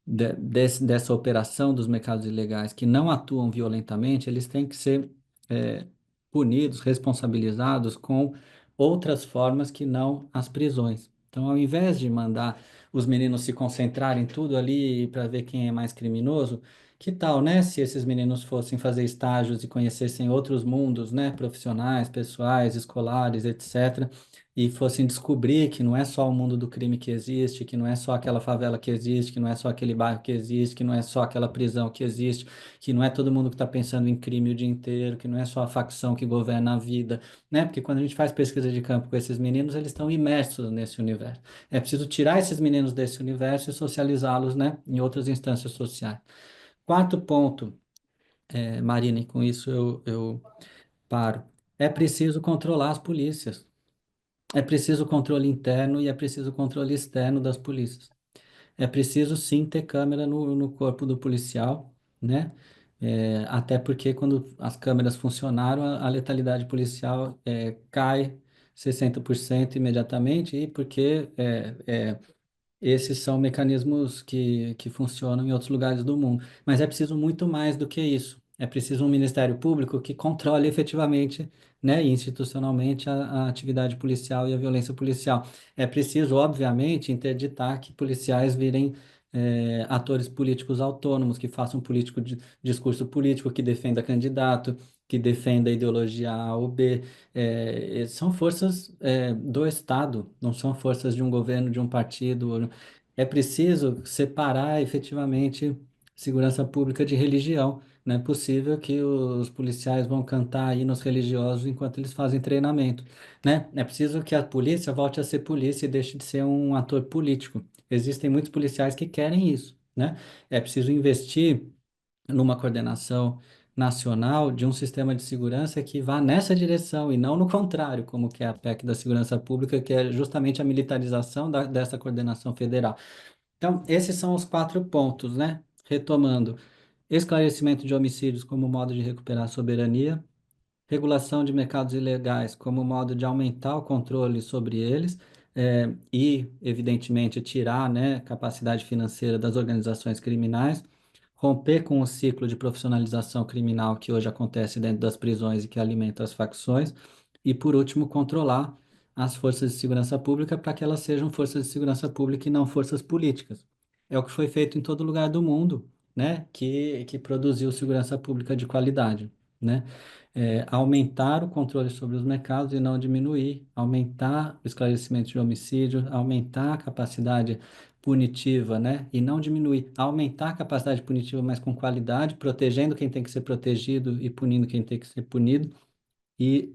dessa operação dos mercados ilegais que não atuam violentamente, eles têm que ser é, punidos, responsabilizados com outras formas que não as prisões. Então, ao invés de mandar os meninos se concentrarem tudo ali para ver quem é mais criminoso, que tal, né, se esses meninos fossem fazer estágios e conhecessem outros mundos, né, profissionais, pessoais, escolares, etc., e fossem descobrir que não é só o mundo do crime que existe, que não é só aquela favela que existe, que não é só aquele bairro que existe, que não é só aquela prisão que existe, que não é todo mundo que está pensando em crime o dia inteiro, que não é só a facção que governa a vida, né? Porque quando a gente faz pesquisa de campo com esses meninos, eles estão imersos nesse universo. É preciso tirar esses meninos desse universo e socializá-los, né, em outras instâncias sociais. Quarto ponto, Marina, e com isso eu paro. É preciso controlar as polícias. É preciso controle interno e é preciso controle externo das polícias. É preciso sim ter câmera no corpo do policial, né? Até porque quando as câmeras funcionaram, a letalidade policial cai 60% imediatamente, e porque esses são mecanismos que funcionam em outros lugares do mundo. Mas é preciso muito mais do que isso. É preciso um Ministério Público que controle efetivamente, né, e institucionalmente a atividade policial e a violência policial. É preciso, obviamente, interditar que policiais virem atores políticos autônomos, que façam discurso político, que defenda candidato, que defenda a ideologia A ou B. São forças do Estado, não são forças de um governo, de um partido. É preciso separar efetivamente segurança pública de religião. Não é possível que os policiais vão cantar hinos religiosos enquanto eles fazem treinamento, né? É preciso que a polícia volte a ser polícia e deixe de ser um ator político. Existem muitos policiais que querem isso, né? É preciso investir numa coordenação, nacional de um sistema de segurança que vá nessa direção e não no contrário, como que é a PEC da segurança pública, que é justamente a militarização dessa coordenação federal. Então, esses são os quatro pontos, né? Retomando, esclarecimento de homicídios como modo de recuperar a soberania, regulação de mercados ilegais como modo de aumentar o controle sobre eles, e, evidentemente, tirar, né, capacidade financeira das organizações criminais, romper com o ciclo de profissionalização criminal que hoje acontece dentro das prisões e que alimenta as facções, e, por último, controlar as forças de segurança pública para que elas sejam forças de segurança pública e não forças políticas. É o que foi feito em todo lugar do mundo, né, que produziu segurança pública de qualidade, né? Aumentar o controle sobre os mercados e não diminuir, aumentar o esclarecimento de homicídio, aumentar a capacidade punitiva, né? E não diminuir, aumentar a capacidade punitiva, mas com qualidade, protegendo quem tem que ser protegido e punindo quem tem que ser punido, e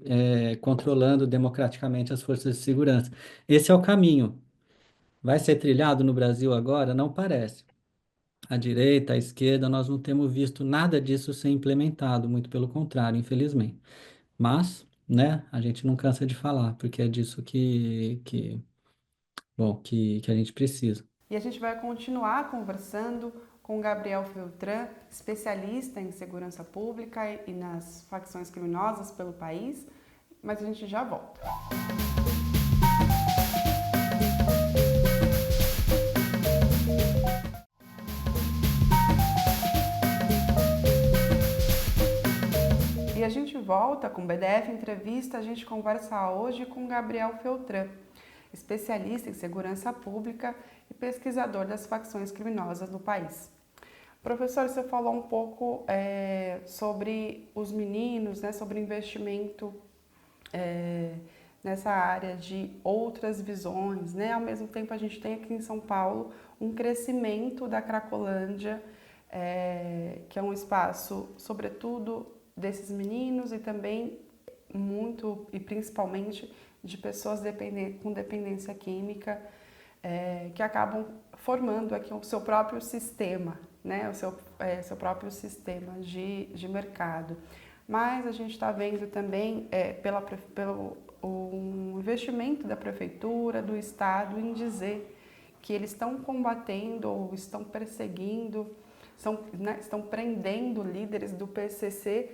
controlando democraticamente as forças de segurança. Esse é o caminho. Vai ser trilhado no Brasil agora? Não parece. À direita, à esquerda, nós não temos visto nada disso ser implementado, muito pelo contrário, infelizmente. Mas, né, a gente não cansa de falar, porque é disso que a gente precisa. E a gente vai continuar conversando com Gabriel Feltran, especialista em segurança pública e nas facções criminosas pelo país, mas a gente já volta. E a gente volta com o BDF Entrevista, a gente conversa hoje com Gabriel Feltran, especialista em segurança pública e pesquisador das facções criminosas do país. Professor, você falou um pouco sobre os meninos, né, sobre investimento nessa área de outras visões, né? Ao mesmo tempo, a gente tem aqui em São Paulo um crescimento da Cracolândia, que é um espaço, sobretudo, desses meninos e também muito e principalmente de pessoas com dependência química, que acabam formando aqui o seu próprio sistema, né? Seu próprio sistema de mercado. Mas a gente está vendo também pelo o investimento da prefeitura, do estado, em dizer que eles estão combatendo ou estão perseguindo, estão prendendo líderes do PCC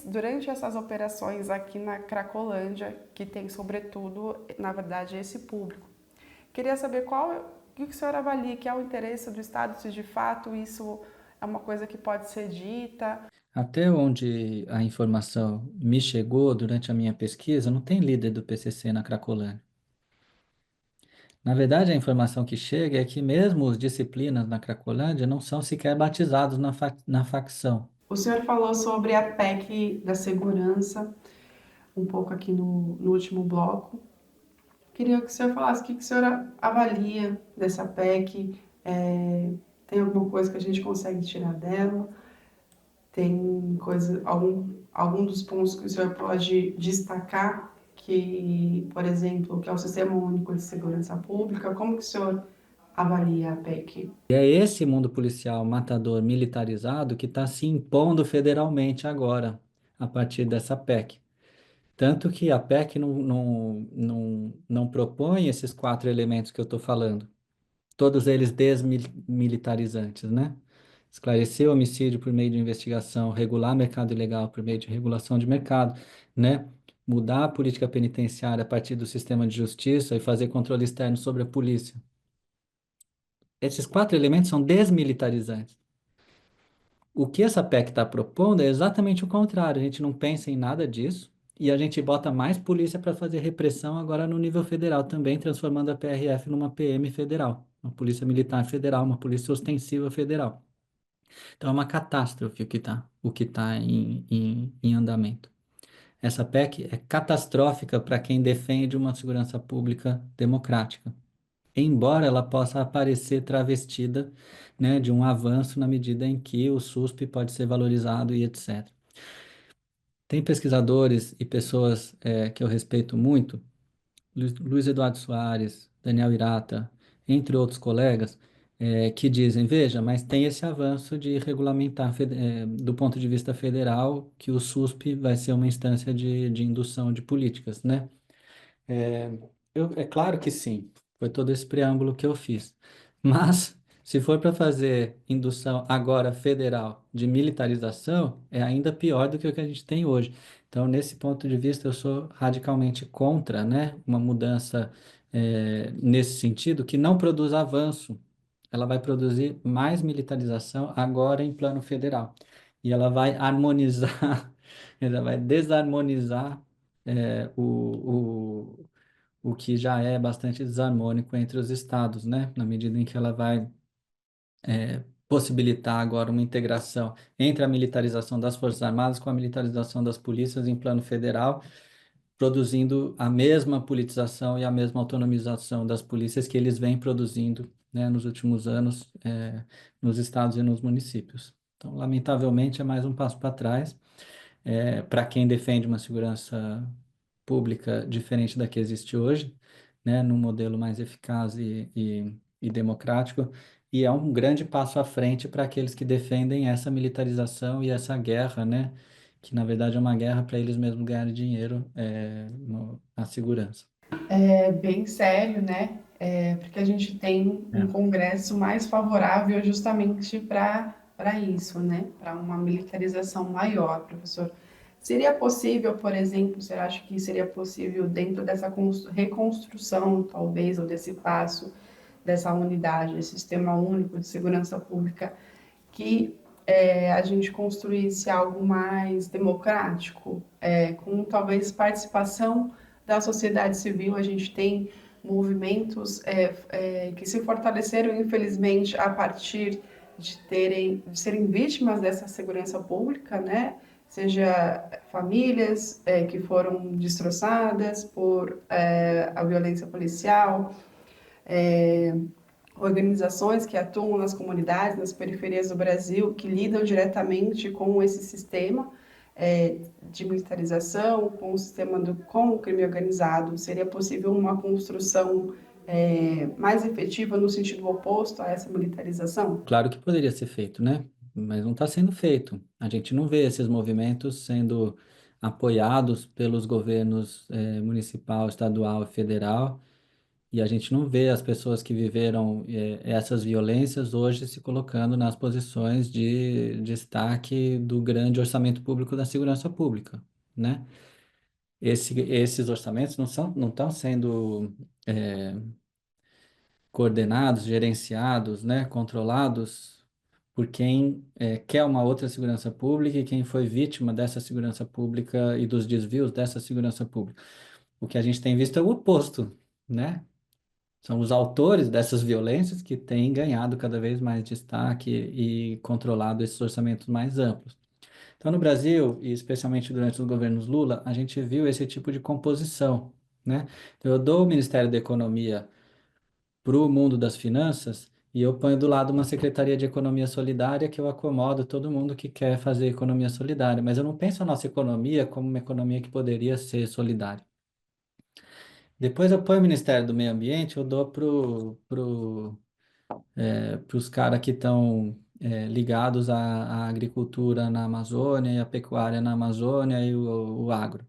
durante essas operações aqui na Cracolândia, que tem, sobretudo, na verdade, esse público. Queria saber o que o senhor avalia que é o interesse do Estado, se de fato isso é uma coisa que pode ser dita. Até onde a informação me chegou durante a minha pesquisa, não tem líder do PCC na Cracolândia. Na verdade, a informação que chega é que mesmo os disciplinas na Cracolândia não são sequer batizados na facção. O senhor falou sobre a PEC da segurança, um pouco aqui no último bloco. Queria que o senhor falasse o que o senhor avalia dessa PEC, tem alguma coisa que a gente consegue tirar dela? Tem algum dos pontos que o senhor pode destacar que, por exemplo, que é o Sistema Único de Segurança Pública, como que o senhor avalia a PEC? E é esse mundo policial matador militarizado que está se impondo federalmente agora, a partir dessa PEC. Tanto que a PEC não propõe esses quatro elementos que eu estou falando, todos eles desmilitarizantes, né? Esclarecer o homicídio por meio de investigação, regular mercado ilegal por meio de regulação de mercado, né? Mudar a política penitenciária a partir do sistema de justiça e fazer controle externo sobre a polícia. Esses quatro elementos são desmilitarizantes. O que essa PEC está propondo é exatamente o contrário. A gente não pensa em nada disso e a gente bota mais polícia para fazer repressão agora no nível federal também, transformando a PRF numa PM federal, uma polícia militar federal, uma polícia ostensiva federal. Então é uma catástrofe o que tá em andamento. Essa PEC é catastrófica para quem defende uma segurança pública democrática, embora ela possa aparecer travestida, né, de um avanço na medida em que o SUSP pode ser valorizado e etc. Tem pesquisadores e pessoas que eu respeito muito, Luiz Eduardo Soares, Daniel Irata, entre outros colegas, que dizem, veja, mas tem esse avanço de regulamentar, do ponto de vista federal, que o SUSP vai ser uma instância de indução de políticas, né? É, é claro que sim, foi todo esse preâmbulo que eu fiz. Mas, se for para fazer indução agora federal de militarização, é ainda pior do que o que a gente tem hoje. Então, nesse ponto de vista, eu sou radicalmente contra, né, uma mudança, nesse sentido, que não produz avanço. Ela vai produzir mais militarização agora em plano federal. E ela vai harmonizar, ela vai desarmonizar o que já é bastante desarmônico entre os estados, né? Na medida em que ela vai possibilitar agora uma integração entre a militarização das Forças Armadas com a militarização das polícias em plano federal, produzindo a mesma politização e a mesma autonomização das polícias que eles vêm produzindo, né, nos últimos anos, nos estados e nos municípios. Então, lamentavelmente, é mais um passo para trás para quem defende uma segurança pública diferente da que existe hoje, né, num modelo mais eficaz e democrático, e é um grande passo à frente para aqueles que defendem essa militarização e essa guerra, né, que na verdade é uma guerra para eles mesmos ganharem dinheiro na segurança. É bem sério, né? Porque a gente tem um É. Congresso mais favorável justamente para isso, né? Para uma militarização maior, professor. Seria possível, por exemplo, você acha que seria possível, dentro dessa reconstrução, talvez, ou desse passo, dessa unidade, desse sistema único de segurança pública, que a gente construísse algo mais democrático, com talvez participação da sociedade civil? A gente tem movimentos que se fortaleceram, infelizmente, a partir de serem vítimas dessa segurança pública, né? Seja famílias que foram destroçadas por a violência policial, organizações que atuam nas comunidades, nas periferias do Brasil, que lidam diretamente com esse sistema de militarização, com o sistema com o crime organizado. Seria possível uma construção mais efetiva no sentido oposto a essa militarização? Claro que poderia ser feito, né? Mas não está sendo feito. A gente não vê esses movimentos sendo apoiados pelos governos municipal, estadual e federal. E a gente não vê as pessoas que viveram essas violências hoje se colocando nas posições de destaque do grande orçamento público da segurança pública, né? Esses orçamentos não estão sendo coordenados, gerenciados, né, controlados por quem quer uma outra segurança pública e quem foi vítima dessa segurança pública e dos desvios dessa segurança pública. O que a gente tem visto é o oposto, né? São os autores dessas violências que têm ganhado cada vez mais destaque e controlado esses orçamentos mais amplos. Então, no Brasil, e especialmente durante os governos Lula, a gente viu esse tipo de composição, né? Então, eu dou o Ministério da Economia para o mundo das finanças e eu ponho do lado uma Secretaria de Economia Solidária que eu acomodo todo mundo que quer fazer economia solidária, mas eu não penso a nossa economia como uma economia que poderia ser solidária. Depois eu ponho o Ministério do Meio Ambiente, eu dou para os caras que estão ligados à agricultura na Amazônia e à pecuária na Amazônia e o agro.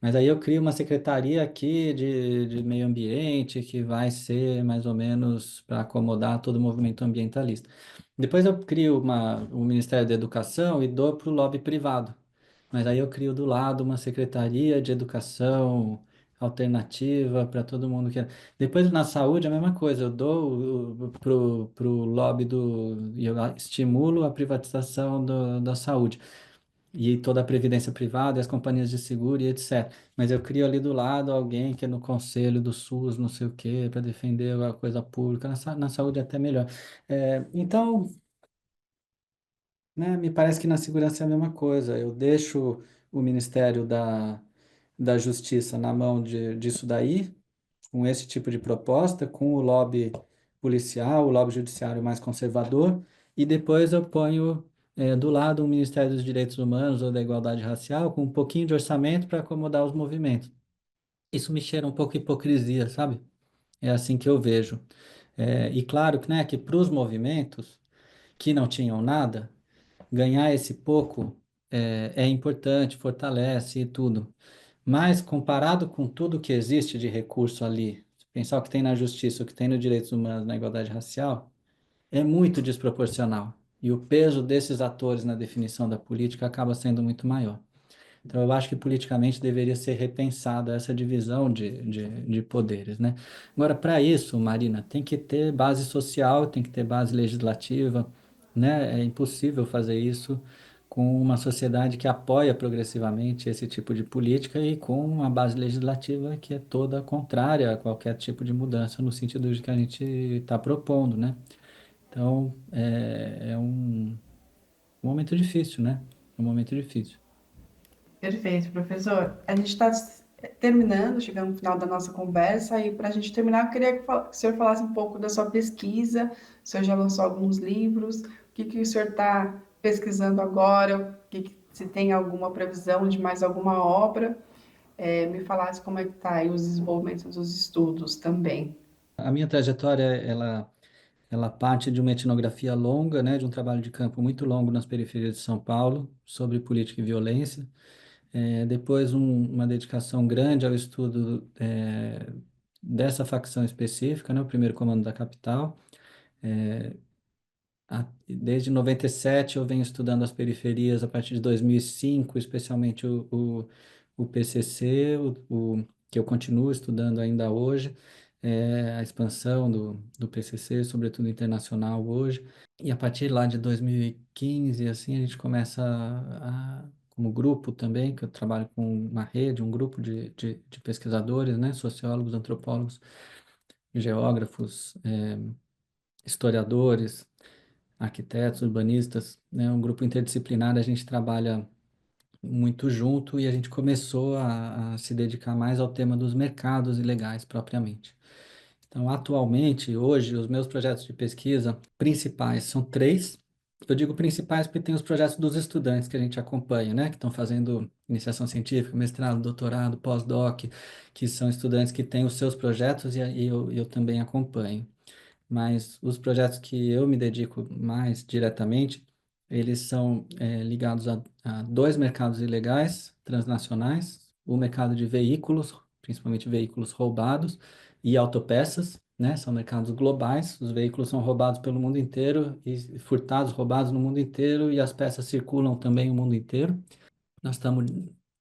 Mas aí eu crio uma secretaria aqui de meio ambiente que vai ser mais ou menos para acomodar todo o movimento ambientalista. Depois eu crio o Ministério da Educação e dou para o lobby privado. Mas aí eu crio do lado uma secretaria de educação alternativa para todo mundo que. Depois na saúde a mesma coisa, eu dou pro lobby e eu estimulo a privatização da saúde e toda a previdência privada, e as companhias de seguro e etc. Mas eu crio ali do lado alguém que é no conselho do SUS, não sei o quê, para defender a coisa pública, na saúde é até melhor. Então, né, me parece que na segurança é a mesma coisa. Eu deixo o Ministério da Justiça na mão disso daí, com esse tipo de proposta, com o lobby policial, o lobby judiciário mais conservador, e depois eu ponho do lado o Ministério dos Direitos Humanos ou da Igualdade Racial, com um pouquinho de orçamento para acomodar os movimentos. Isso me cheira um pouco hipocrisia, sabe? É assim que eu vejo. E claro que, né, que para os movimentos que não tinham nada, ganhar esse pouco é importante, fortalece e tudo. Mas comparado com tudo que existe de recurso ali, pensar o que tem na justiça, o que tem nos direitos humanos, na igualdade racial, é muito desproporcional. E o peso desses atores na definição da política acaba sendo muito maior. Então, eu acho que politicamente deveria ser repensada essa divisão de poderes, né? Agora, para isso, Marina, tem que ter base social, tem que ter base legislativa, né? É impossível fazer isso com uma sociedade que apoia progressivamente esse tipo de política e com uma base legislativa que é toda contrária a qualquer tipo de mudança no sentido de que a gente está propondo, né? Então, é um momento difícil, né? É um momento difícil. Perfeito, professor. A gente está terminando, chegando no final da nossa conversa, e para a gente terminar, eu queria que o senhor falasse um pouco da sua pesquisa. O senhor já lançou alguns livros, o senhor está pesquisando agora, se tem alguma previsão de mais alguma obra, me falasse como é que está aí os desenvolvimentos dos estudos também. A minha trajetória, ela parte de uma etnografia longa, né, de um trabalho de campo muito longo nas periferias de São Paulo, sobre política e violência. Depois, uma dedicação grande ao estudo dessa facção específica, né, o primeiro comando da capital. Desde 97 eu venho estudando as periferias a partir de 2005, especialmente o PCC, que eu continuo estudando ainda hoje, a expansão do PCC, sobretudo internacional hoje. E a partir lá de 2015, assim, a gente começa como grupo também, que eu trabalho com uma rede, um grupo de pesquisadores, né, sociólogos, antropólogos, geógrafos, historiadores, arquitetos, urbanistas, né, um grupo interdisciplinar, a gente trabalha muito junto e a gente começou a se dedicar mais ao tema dos mercados ilegais propriamente. Então, atualmente, hoje, os meus projetos de pesquisa principais são três. Eu digo principais porque tem os projetos dos estudantes que a gente acompanha, né, que estão fazendo iniciação científica, mestrado, doutorado, pós-doc, que são estudantes que têm os seus projetos e eu também acompanho, mas os projetos que eu me dedico mais diretamente, eles são ligados a dois mercados ilegais transnacionais, o mercado de veículos, principalmente veículos roubados, e autopeças, né? São mercados globais, os veículos são roubados pelo mundo inteiro e furtados, roubados no mundo inteiro, e as peças circulam também no mundo inteiro. Nós estamos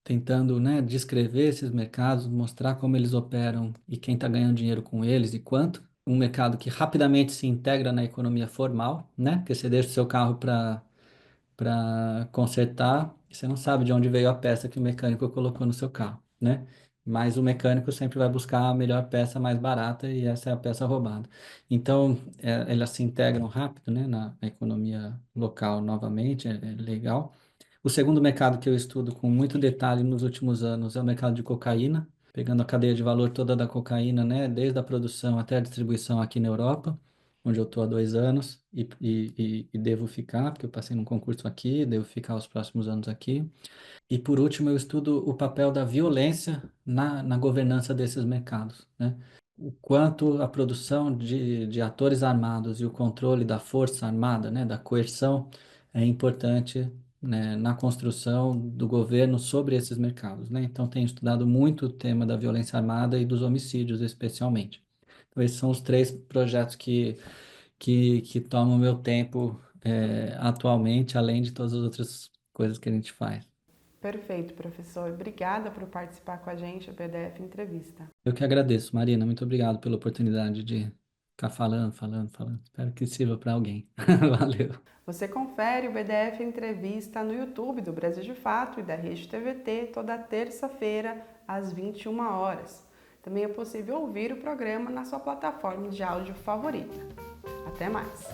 tentando, né, descrever esses mercados, mostrar como eles operam e quem está ganhando dinheiro com eles e quanto. Um mercado que rapidamente se integra na economia formal, né? Porque você deixa o seu carro para consertar e você não sabe de onde veio a peça que o mecânico colocou no seu carro, né? Mas o mecânico sempre vai buscar a melhor peça mais barata e essa é a peça roubada. Então, elas se integram rápido, né, na economia local novamente, é legal. O segundo mercado que eu estudo com muito detalhe nos últimos anos é o mercado de cocaína, pegando a cadeia de valor toda da cocaína, né, desde a produção até a distribuição aqui na Europa, onde eu estou há 2 anos e devo ficar, porque eu passei num concurso aqui, devo ficar os próximos anos aqui. E por último, eu estudo o papel da violência na governança desses mercados, né? O quanto a produção de atores armados e o controle da força armada, né, da coerção, é importante, né, na construção do governo sobre esses mercados, né? Então, tenho estudado muito o tema da violência armada e dos homicídios, especialmente. Então, esses são os três projetos que tomam meu tempo, atualmente, além de todas as outras coisas que a gente faz. Perfeito, professor. Obrigada por participar com a gente do PDF Entrevista. Eu que agradeço, Marina. Muito obrigado pela oportunidade de ficar falando, falando, falando. Espero que sirva para alguém. Valeu. Você confere o PDF Entrevista no YouTube do Brasil de Fato e da Rede TVT toda terça-feira, às 21 horas. Também é possível ouvir o programa na sua plataforma de áudio favorita. Até mais!